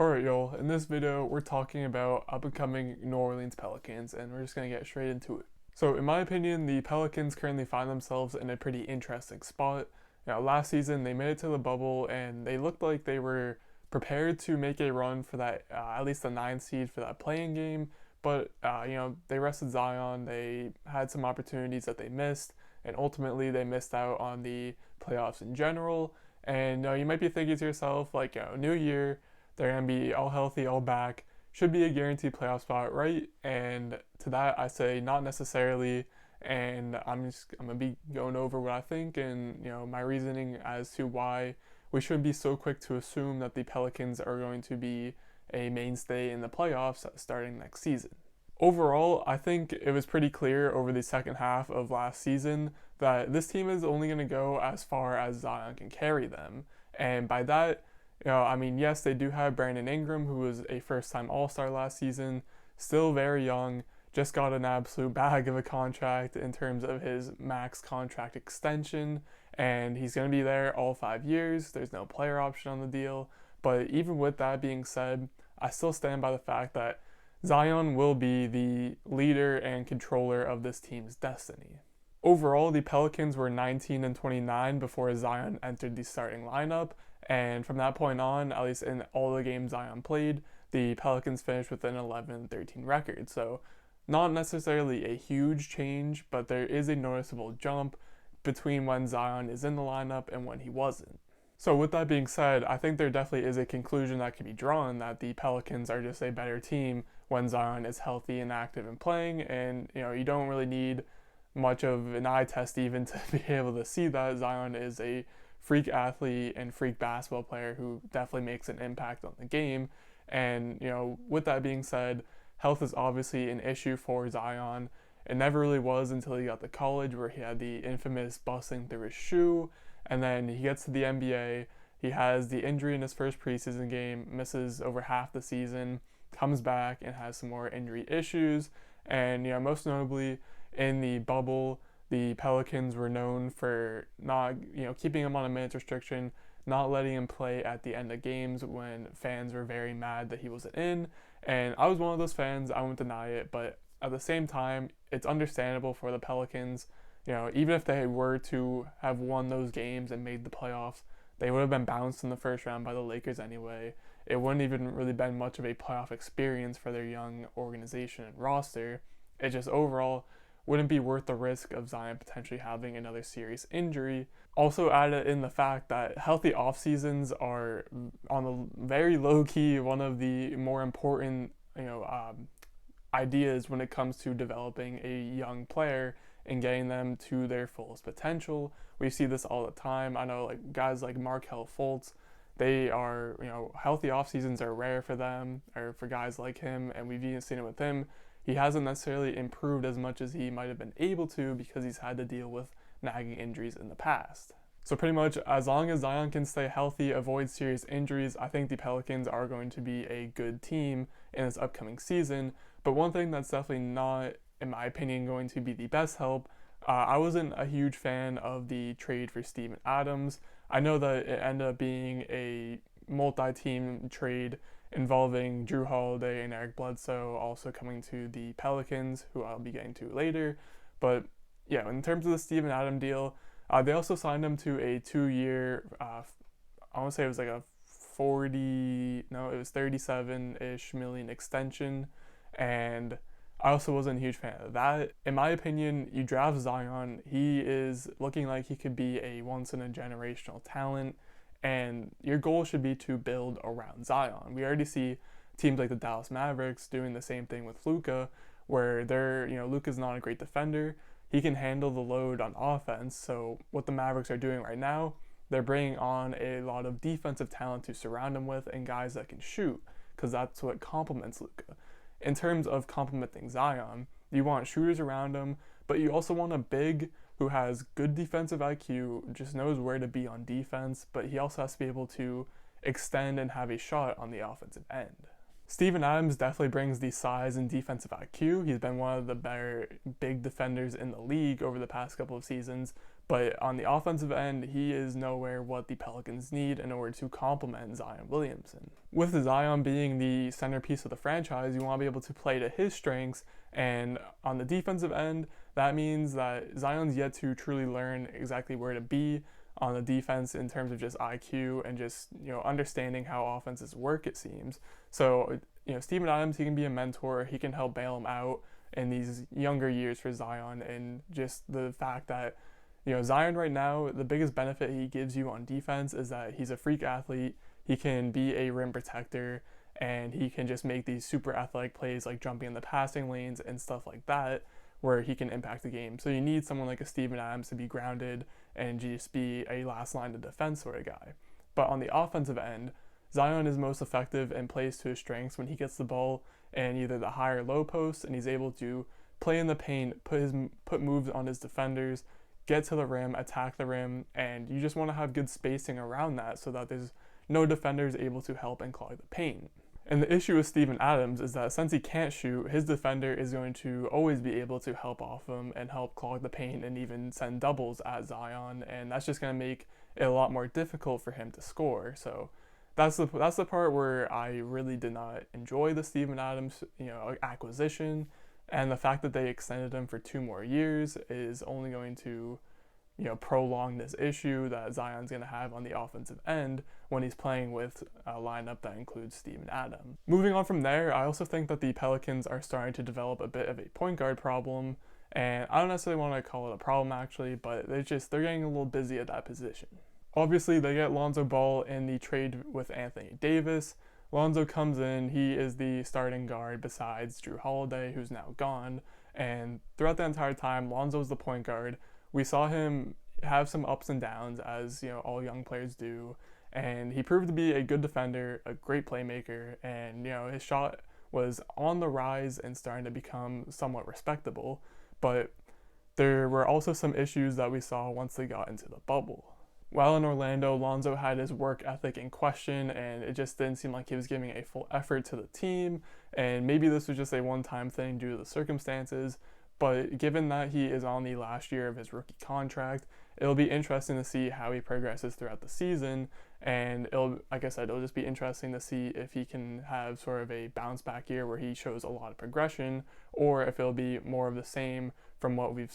Alright, y'all, in this video, we're talking about up-and-coming New Orleans Pelicans, and we're just going to get straight into it. So, in my opinion, the Pelicans currently find themselves in a pretty interesting spot. Last season, they made it to the bubble, and they looked like they were prepared to make a run for that, at least the 9th seed for that play-in game, but, they rested Zion, they had some opportunities that they missed, and ultimately they missed out on the playoffs in general. And you might be thinking to yourself, like, new year, they're going to be all healthy, all back. Should be a guaranteed playoff spot, right? And to that, I say not necessarily. And I'm going to be going over what I think and my reasoning as to why we shouldn't be so quick to assume that the Pelicans are going to be a mainstay in the playoffs starting next season. Overall, I think it was pretty clear over the second half of last season that this team is only going to go as far as Zion can carry them. And by that, yes, they do have Brandon Ingram, who was a first-time All-Star last season, still very young, just got an absolute bag of a contract in terms of his max contract extension, and he's going to be there all 5 years. There's no player option on the deal. But even with that being said, I still stand by the fact that Zion will be the leader and controller of this team's destiny. Overall, the Pelicans were 19-29 before Zion entered the starting lineup, and from that point on, at least in all the games Zion played, the Pelicans finished with an 11-13 record. So, not necessarily a huge change, but there is a noticeable jump between when Zion is in the lineup and when he wasn't. So, with that being said, I think there definitely is a conclusion that can be drawn that the Pelicans are just a better team when Zion is healthy and active and playing, and you don't really need much of an eye test even to be able to see that Zion is a freak athlete and freak basketball player who definitely makes an impact on the game. And with that being said, health is obviously an issue for Zion. It never really was until he got to college, where he had the infamous busting through his shoe, and then he gets to the NBA. He has the injury in his first preseason game, misses over half the season, comes back and has some more injury issues, and most notably in the bubble, the Pelicans were known for not, keeping him on a minutes restriction, not letting him play at the end of games when fans were very mad that he wasn't in. And I was one of those fans, I won't deny it, but at the same time, it's understandable for the Pelicans. Even if they were to have won those games and made the playoffs, they would have been bounced in the first round by the Lakers anyway. It wouldn't even really been much of a playoff experience for their young organization and roster. It just overall wouldn't be worth the risk of Zion potentially having another serious injury. Also added in the fact that healthy off seasons are on the very low key one of the more important ideas when it comes to developing a young player and getting them to their fullest potential. We see this all the time. I know guys like Markelle Fultz, they are, healthy off seasons are rare for them or for guys like him, and we've even seen it with him. He hasn't necessarily improved as much as he might have been able to because he's had to deal with nagging injuries in the past. So pretty much as long as Zion can stay healthy, avoid serious injuries, I think the Pelicans are going to be a good team in this upcoming season. But one thing that's definitely not, in my opinion, going to be the best help, I wasn't a huge fan of the trade for Steven Adams. I know that it ended up being a multi-team trade involving Drew Holiday and Eric Bledsoe also coming to the Pelicans, who I'll be getting to later. But yeah, in terms of the Steven Adams deal, they also signed him to a 2-year, I want to say it was like a 37-ish million extension. And I also wasn't a huge fan of that. In my opinion, you draft Zion, he is looking like he could be a once-in-a-generational talent, and your goal should be to build around Zion. We already see teams like the Dallas Mavericks doing the same thing with Luka, where Luka's not a great defender. He can handle the load on offense. So what the Mavericks are doing right now, they're bringing on a lot of defensive talent to surround him with and guys that can shoot, because that's what complements Luka. In terms of complementing Zion, you want shooters around him, but you also want a big who has good defensive IQ, just knows where to be on defense, but he also has to be able to extend and have a shot on the offensive end. Steven Adams definitely brings the size and defensive IQ. He's been one of the better big defenders in the league over the past couple of seasons, But on the offensive end, he is nowhere what the Pelicans need in order to complement Zion Williamson. With Zion being the centerpiece of the franchise, you want to be able to play to his strengths. And on the defensive end, that means that Zion's yet to truly learn exactly where to be on the defense in terms of just IQ and just understanding how offenses work, it seems. So Steven Adams, he can be a mentor. He can help bail him out in these younger years for Zion, and just the fact that Zion right now, the biggest benefit he gives you on defense is that he's a freak athlete. He can be a rim protector, and he can just make these super athletic plays like jumping in the passing lanes and stuff like that, where he can impact the game. So you need someone like a Steven Adams to be grounded and just be a last line of defense sort of guy. But on the offensive end, Zion is most effective and plays to his strengths when he gets the ball in either the high or low post, and he's able to play in the paint, put moves on his defenders, get to the rim, attack the rim, and you just want to have good spacing around that so that there's no defenders able to help and clog the paint. And the issue with Steven Adams is that since he can't shoot, his defender is going to always be able to help off him and help clog the paint and even send doubles at Zion, and that's just going to make it a lot more difficult for him to score. So that's the part where I really did not enjoy the Steven Adams acquisition, and the fact that they extended him for 2 more years is only going to prolong this issue that Zion's going to have on the offensive end when he's playing with a lineup that includes Steven Adams. Moving on from there, I also think that the Pelicans are starting to develop a bit of a point guard problem, and I don't necessarily want to call it a problem actually, but they're getting a little busy at that position. Obviously, they get Lonzo Ball in the trade with Anthony Davis. Lonzo comes in, he is the starting guard besides Jrue Holiday, who's now gone, and throughout the entire time, Lonzo's the point guard. We saw him have some ups and downs, as all young players do, and he proved to be a good defender, a great playmaker, and his shot was on the rise and starting to become somewhat respectable. But there were also some issues that we saw once they got into the bubble. While in Orlando, Lonzo had his work ethic in question, and it just didn't seem like he was giving a full effort to the team, and maybe this was just a one-time thing due to the circumstances. But given that he is on the last year of his rookie contract, it'll be interesting to see how he progresses throughout the season. And like I said, it'll just be interesting to see if he can have sort of a bounce back year where he shows a lot of progression, or if it'll be more of the same from what we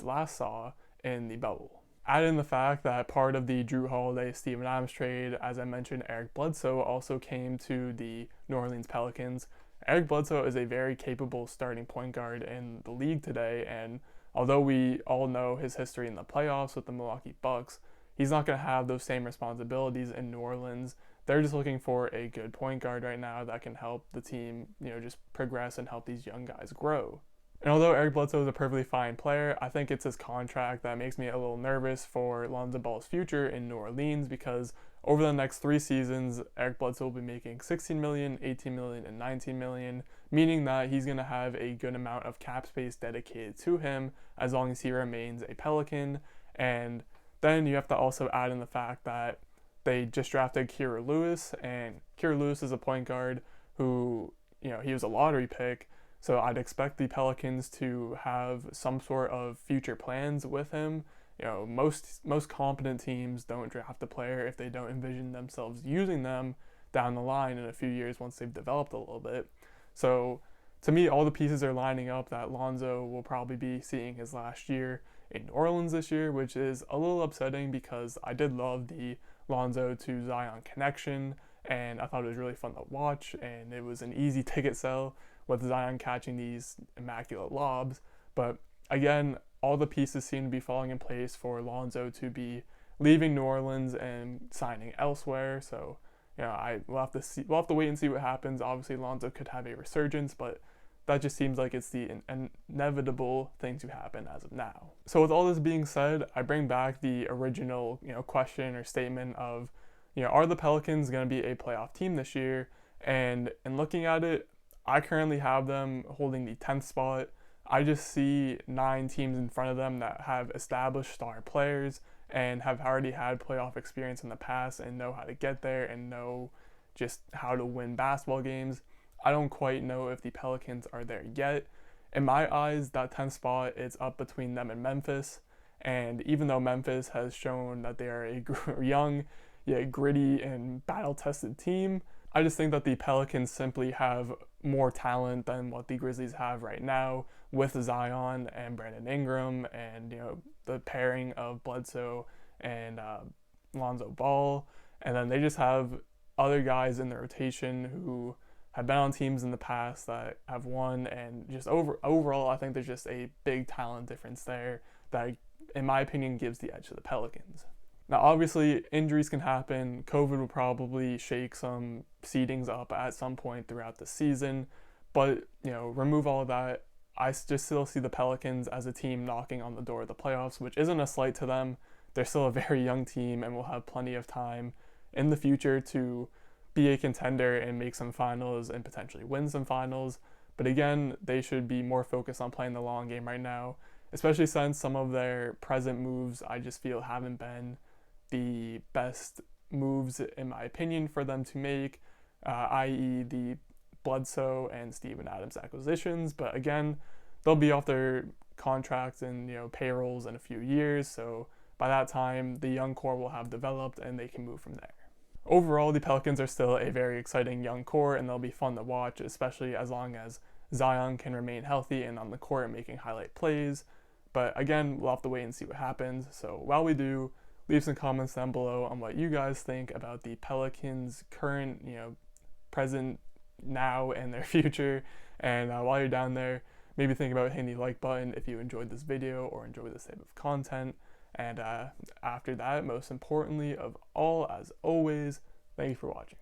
last saw in the bubble. Add in the fact that part of the Jrue Holiday Steven Adams trade, as I mentioned, Eric Bledsoe also came to the New Orleans Pelicans. Eric Bledsoe is a very capable starting point guard in the league today, and although we all know his history in the playoffs with the Milwaukee Bucks, he's not going to have those same responsibilities in New Orleans. They're just looking for a good point guard right now that can help the team, just progress and help these young guys grow. And although Eric Bledsoe is a perfectly fine player, I think it's his contract that makes me a little nervous for Lonzo Ball's future in New Orleans, because over the next 3 seasons, Eric Bledsoe will be making $16 million, $18 million, and $19 million, meaning that he's going to have a good amount of cap space dedicated to him as long as he remains a Pelican. And then you have to also add in the fact that they just drafted Kira Lewis, and Kira Lewis is a point guard who, he was a lottery pick. So I'd expect the Pelicans to have some sort of future plans with him. Most competent teams don't draft a player if they don't envision themselves using them down the line in a few years once they've developed a little bit. So to me, all the pieces are lining up that Lonzo will probably be seeing his last year in New Orleans this year, which is a little upsetting because I did love the Lonzo to Zion connection, and I thought it was really fun to watch, and it was an easy ticket sell with Zion catching these immaculate lobs. But again, all the pieces seem to be falling in place for Lonzo to be leaving New Orleans and signing elsewhere. So, we'll have to wait and see what happens. Obviously, Lonzo could have a resurgence, but that just seems like it's the inevitable thing to happen as of now. So with all this being said, I bring back the original, question or statement of, are the Pelicans going to be a playoff team this year? And in looking at it, I currently have them holding the 10th spot. I just see 9 teams in front of them that have established star players and have already had playoff experience in the past and know how to get there and know just how to win basketball games. I don't quite know if the Pelicans are there yet. In my eyes, that 10th spot is up between them and Memphis. And even though Memphis has shown that they are a young, yet gritty and battle-tested team, I just think that the Pelicans simply have more talent than what the Grizzlies have right now with Zion and Brandon Ingram, and the pairing of Bledsoe and Lonzo Ball, and then they just have other guys in the rotation who have been on teams in the past that have won, and just overall, I think there's just a big talent difference there that, in my opinion, gives the edge to the Pelicans. Now, obviously, injuries can happen. COVID will probably shake some seedings up at some point throughout the season, but remove all of that. I just still see the Pelicans as a team knocking on the door of the playoffs, which isn't a slight to them. They're still a very young team and will have plenty of time in the future to be a contender and make some finals and potentially win some finals. But again, they should be more focused on playing the long game right now, especially since some of their present moves I just feel haven't been the best moves, in my opinion, for them to make, i.e. the Bledsoe and Steven Adams acquisitions. But again, they'll be off their contracts and payrolls in a few years, so by that time the young core will have developed and they can move from there. Overall, the Pelicans are still a very exciting young core, and they'll be fun to watch, especially as long as Zion can remain healthy and on the court making highlight plays. But again, we'll have to wait and see what happens. So while we do, leave some comments down below on what you guys think about the Pelicans' current, present, now, and their future. And while you're down there, maybe think about hitting the like button if you enjoyed this video or enjoyed this type of content. And after that, most importantly of all, as always, thank you for watching.